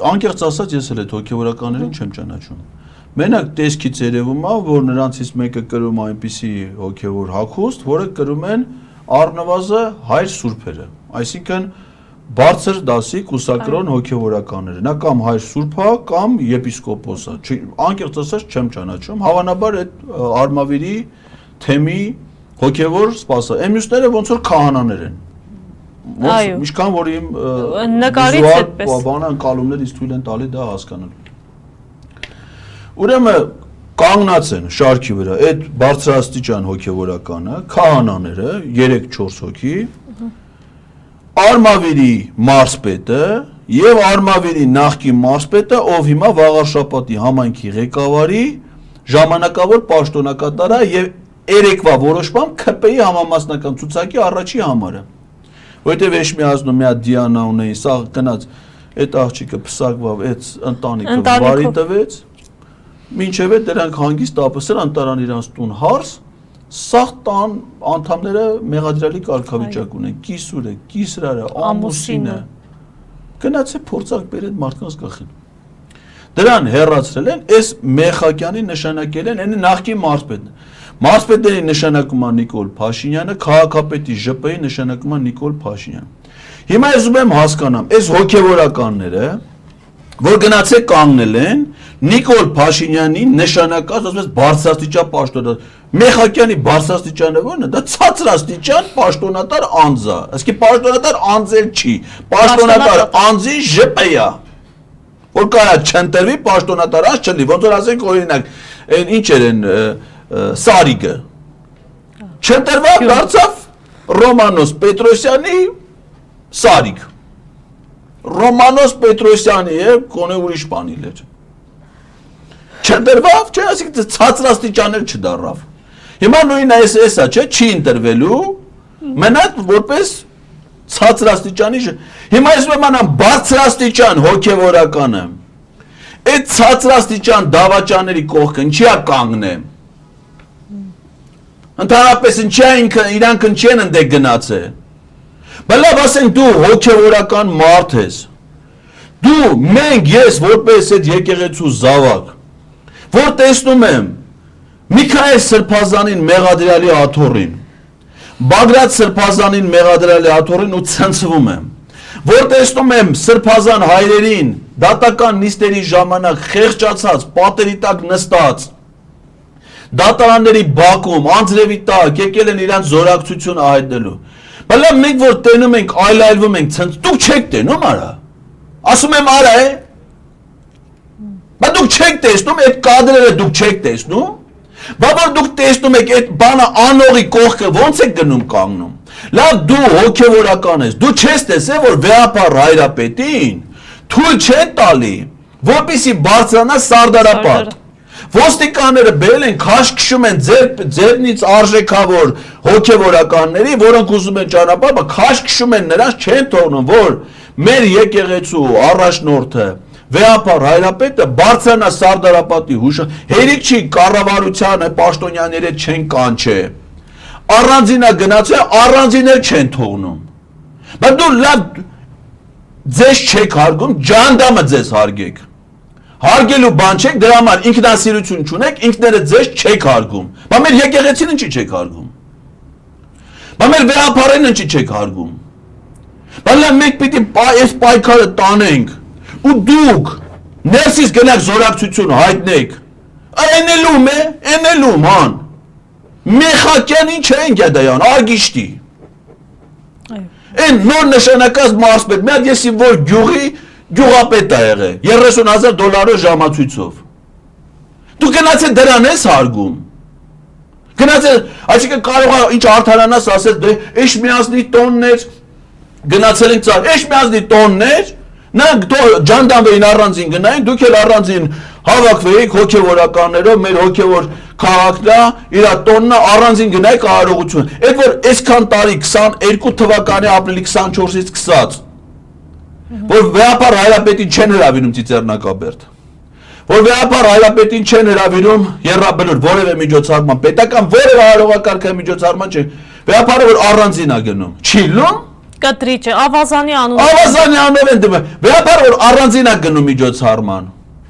անկեղծ ասած ես էլ այդ հոգևորականներին չեմ ճանաչում։ Մենակ տեսքից երևում է, որ նրանցից մեկը կրում այնպիսի հոգևոր հագուստ, որը կրում են առնվազը հայր սուրբերը, այսինքն բարձր դասի կուսակրոն հոգևորականները, նա կամ հայր սուրբա կամ եպիսկոպոսա, անկեղծ ասած չեմ ճանաչում, հավանաբար այդ արմավիրի թեմի հոգևոր սպասա, մյուսները ոնց որ քահանաներ են, ինչքան որ իմ վիզուալ ընկալումներից թույլ են տալի դա հասկանալ։ Ուրեմն կանգնած են շարքի վրա այդ բարձրաստիճան հոգևորականը, քահանաները, 3-4 հոգի, Արմավիրի մարզպետը եւ Արմավիրի նախկին մարզպետը, ով հիմա Վաղարշապատի համայնքի ղեկավարի ժամանակավոր պաշտոնակատարը եւ երեկվա որոշմամբ ՔՊ-ի համամասնական ցուցակի առաջի համարը։ Որտեւ էշ միազնում մի հատ Դիանա ունեի, սա գնաց այդ աղջիկը փսակվավ, այդ ընտանիքը վարի տվեց։ Մինչև այդ դրանք հանգիստ ապսել անտարան իրանց տուն հարս, սաղ տան անդամները մեղադրյալի կարգավիճակ ունեն, կիսուրը, կիսրարը, ամուսինը, գնաց է փորձակ բերեն մարդկանց գլխին։ Դրան հեռացրել են, այս Մեխակյանի նշանակել են, այն նախկին մարզպետն է։ Մարզպետների նշանակում է Նիկոլ Փաշինյանը, քաղաքապետի ԺՊ-ի նշանակում է Նիկոլ Փաշինյանը։ Հիմա ես ուզում եմ հասկանամ, այս հոգևորականները, որ գնացել կանգնել են Նիկոլ Փաշինյանի նշանակած ասես բարձրաստիճան պաշտոնատար Մեխակյանի բարձրաստիճանը ո՞րն է դա ցածրաստիճան պաշտոնատար անձ է ասկի պաշտոնատար անձել չի պաշտոնատար անձի ԺՊ-ա որ կարա չընտրվի պաշտոնատար անձ չլինի ոնց որ ասենք օրինակ այն ինչ են Սարիգը չընտրվավ դարձավ Ռոմանոս Պետրոսյանի Սարիգ Ռոմանոս Պետրոսյանի է կոնե ուրիշ բան իլեր Չընտրվավ, չէ, ասենք ցածրաստիճաներ չդառավ։ Հիմա նույնն է էսա, չէ, չի ընտրվելու, մենակ որպես ցածրաստիճանի Հիմա ես մանամ բարձրաստիճան հոգևորականը։ Այդ ցածրաստիճան դավաճաների կողքը ինչի է կանգնեմ։ Ընդհանրապես ինչի է իրանք չեն ընդ գնացել։ Բայց լավ ասենք դու հոգևորական մարդ ես։ Դու մենք ես որպես այդ եկեղեցու զավակ որ տեսնում եմ Միքայել Սրբազանին մեղադրյալի աթոռին, Բագրատ Սրբազանին մեղադրյալի աթոռին ու ցնցվում եմ, որ տեսնում եմ Սրբազան հայրերին դատական նիստերի ժամանակ խեղճացած, պատերի տակ նստած, դատարանների բակում, անձրևի տակ եկել են իրանց զորակցությունը հայտնելու, բայց լավ մենք որ տենում ենք, այլայլվում ենք, դուք չեք տենում արա, ասում եմ արա է, Բայց դուք չեք տեսնում, այդ կադրերը դուք չեք տեսնում, բայց որ դուք տեսնում եք այդ բանը անողի կողքը ոնց է գնում կանգնում։ Լավ դու հոգևորական ես, դու չես տեսել, որ վեհապար հայրապետին թույլ չեն տալի, որպեսզի բարձրանա Սարդարապատ։ Ոստիկանները բերել են քաշ քշում են ձերնից արժեքավոր հոգևորականների, որոնք ուզում են ճանապարհ, բայց քաշ քշում են նրանց չեն թողնում, որ մեր եկեղեցու առաջնորդը Վեհապար հայրապետը բարձրանա Սարդարապատի հուշը, հերիք չի կառավարությանը պաշտոնյաները չեն կանչե, առանձինա գնացել, առանձիներ չեն թողնում, բայց դու լավ ձեզ չեք հարգում, ջանդամը ձեզ հարգեք, հարգելու բան չեք, դրա համար ինքնասիրություն չունեք, ինքները ձեզ չեք հարգում, բայց մեր եկեղեցին ինչի չեք հարգում, բայց մեր վեհապարին ինչի չեք հարգում, բայց լավ մենք պիտի այս պայքարը տանենք, ու դուք ներսից գնաք զորակցություն հայտնեք, այնելում է, այնելում հան, Մեխակյան ինչ է ընգյադայան, արգիշտի, են նոր նշանակած մարսպետ, մի հատ եսի որ գյուղի գյուղապետ է եղել, $30,000 ժամացույցով, դու գնացել դրան ես հարգում, գնացել, այսինքն կարող է ինչ արդարանաս ասել, դե էշ միազնի տոններ, գնացել ենք ծար, էշ միազնի տոններ, Նրանք ջանդամվեին առանձին գնային, դուք էլ առանձին հավաքվեիք հոգևորականներով, մեր հոգևոր քաղաքնա, իրա տոննա առանձին գնայիք արարողություն։ Այդ որ այսքան տարի 22 թվականի ապրիլի 24-ից սկսած, որ վեհապար հայրապետին չեն հրավիրում Ծիծեռնակաբերդ, որ վեհապար հայրապետին չեն հրավիրում եռաբնոր որևէ միջոցառման, պետական որևէ արարողակարգի միջոցառման չէ, վեհապարը որ առանձին է գնում, չի լում, Կտրիչը, Ավազանի անունը։ Ավազանի անունով են դիմը։ Վերաբար որ առանձին է գնում միջոցառման։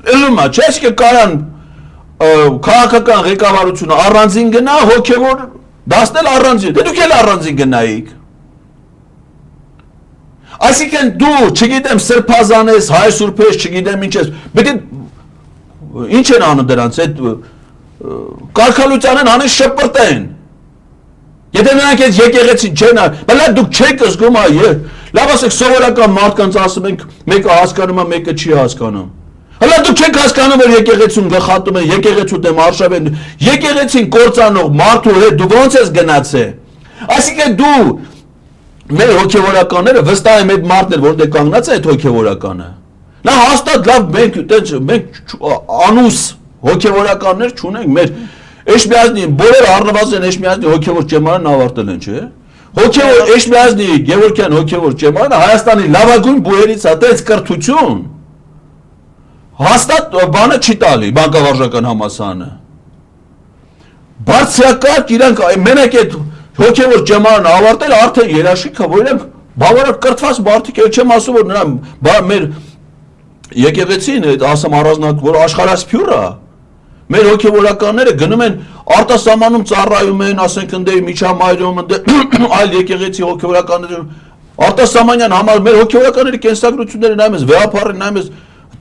Ելումա, չէ՞ કે կարան քաղաքական ղեկավարությունը առանձին գնա, հոգևոր դասնել առանձին։ Դե դուք էլ առանձին գնայիք։ Այսինքն դու, չգիտեմ, սրբազան ես, հայ սուրբ ես, չգիտեմ ինչ ես, պետք է ինչ են անում դրանց, այդ կարգալուծան են անում շպրտեն։ Եթե նրանք այս եկեղեցին չեն, բայց դուք չեք զգում, լավ ասեք սովորական մարդկանց ասում ենք, մեկը հասկանում է, մեկը չի հասկանում։ Հələ դուք չեք հասկանում, որ եկեղեցուն գլխատում են, եկեղեցու դեմ արշավ են, եկեղեցին կործանող մարդու հետ դու ոնց ես գնացել։ Այսինքն դու մեր հոգևորականները վստահ եմ այդ մարդն էլ որտեղ կանգնած է այդ հոգևորականը։ Նա հաստատ լավ մենք անուս հոգևորականներ չունենք, մեր Էշմիածնի բոլորը առնվազն Էշմիածնի հոգևոր ճեմարանը ավարտել են, չէ՞։ Հոգևոր Էշմիածնի Գևորգյան հոգևոր ճեմարանը Հայաստանի լավագույն բուհերից է, դες կրթություն։ Հաստատ բանը չի տալի բանկավարժական համալսարանը։ Բարձրակարգ իրանք մենակ այդ հոգևոր ճեմարանը ավարտել արդեն երաշխիք է, որ իրենք բավարար կրթված մարդիկ են, չեմ ասում որ նրան մեր եկեղեցին ասեմ առանձնահատուկ որ աշխարհասփյուր է։ Մեր հոգևորականները գնում են արտասահմանում ծառայում են, ասենք ընդ միջամայրում, այլ եկեղեցի հոգևորականները արտասահմանյան համար մեր հոգևորականների կենսագրությունները նայում ես, վեհապարին նայում ես,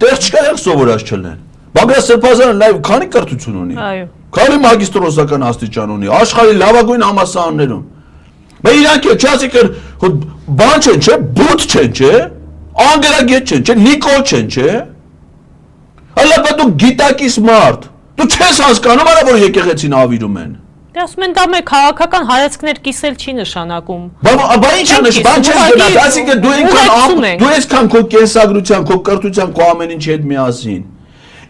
տեղ չկա եղք սովորած չլեն։ Բագրատ Սրբազանը լավ քանի կրթություն ունի։ Այո։ Քանի մագիստրոսական աստիճան ունի, աշխարհի լավագույն համալսարաններում։ Բայց իրանք չասեք բան չեն, չէ՞, բութ չեն, չէ՞, անգրագետ չեն, չէ՞, նիկոլ չեն, չէ՞։ Հələ դու գիտակից մարդ Դու չես հասկանում, արա որ եկեղեցին ավիրում են։ Դե ասում են դա մեր քաղաքական հայացքներ կիսել չի նշանակում։ Բա ինչ է նշանակում, բան չես գնաց, այսինքն դու այսքան քո կենսագրության, քո կրթության, քո ամեն ինչի հետ միասին։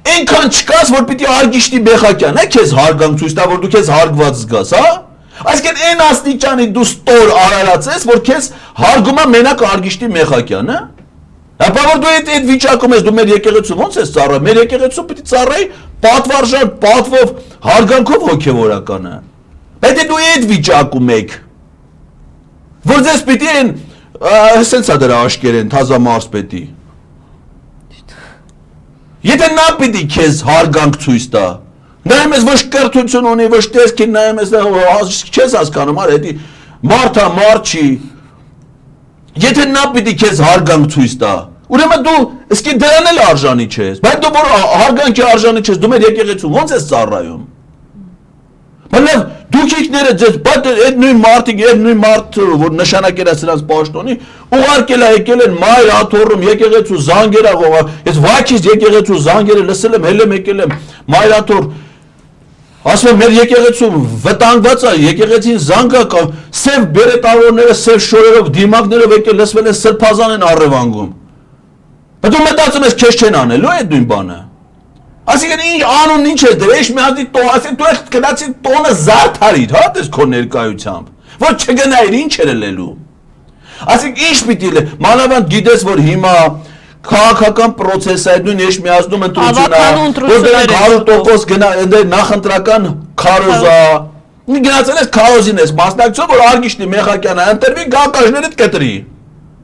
Այնքան չկաս, որ պիտի արգիշտի Բեխակյան, քեզ հարգանք ցույց տա, որ դու քեզ հարգված զգաս, հա։ Այսինքն այն աստիճանի դու ստոր արարած ես, որ քեզ հարգում է մենակ արգիշտի Մեխակյանը։ Ապա որ դու այդ վիճակում ես, դու մեր եկեղեցու ոնց ես ծառայում, մեր եկեղեցու պիտի ծառայի պատվարժան, պատվով, հարգանքով հոգևորականը։ Բայց դու այդ վիճակում եք, որ ձեզ պիտի են, հսենց է դրա աշկերեն, թազա մարսպետի։ Եթե նա պիտի քեզ հարգանք ցույց տա, նայում ես ոչ կրթություն ունի, ոչ տեսքին նայում ես, չես հասկանում, արա, դա մարդ է, մարդ չի։ Եթե նա պիտի քեզ հարգանք ցույց տա, ուրեմն դու իսկի դրան էլ արժանի չես, բայց դու որ հարգանքի արժանի չես, դու մեր եկեղեցու ոնց ես ծառայում։ Բայց դուք իկները ձեզ, բայց այդ նույն մարդիկ, այդ նույն մարդը, որ նշանակել է սրանց պաշտոնի, ուղարկել է եկել են մայր աթոռում եկեղեցու զանգեր աղողա, ես վաչից եկեղեցու զանգերը լսել եմ, հել եմ եկել եմ մայր աթոռ, ասում եմ մեր եկեղեցու վտանգված է, եկեղեցին զանգա կա, սև բերետավորները, սև շորերով, դիմակներով եկել լսվել են սրբազան են առևանգում։ Բայց դու մտածում ես քեզ չեն անելու այդ նույն բանը։ Այսինքն ինչ անուն ինչ է դրա, ինչ մի հատ տոն, ասեն դու ես գնացի տոնը զարդարիր, հա, դες քո ներկայությամբ, որ չգնայիր ինչ էր լելու։ Այսինքն ինչ պիտի լե, մանավանդ գիտես որ հիմա քաղաքական process-ը այդ նույն Էշմիածնում ընտրությունն որ դրանք 100% գնա նախընտրական քարոզ է։ Գնացել ես քարոզին ես մասնակցում որ Արգիշտի Մեխակյանը ընտրվի գակաժներդ կտրի։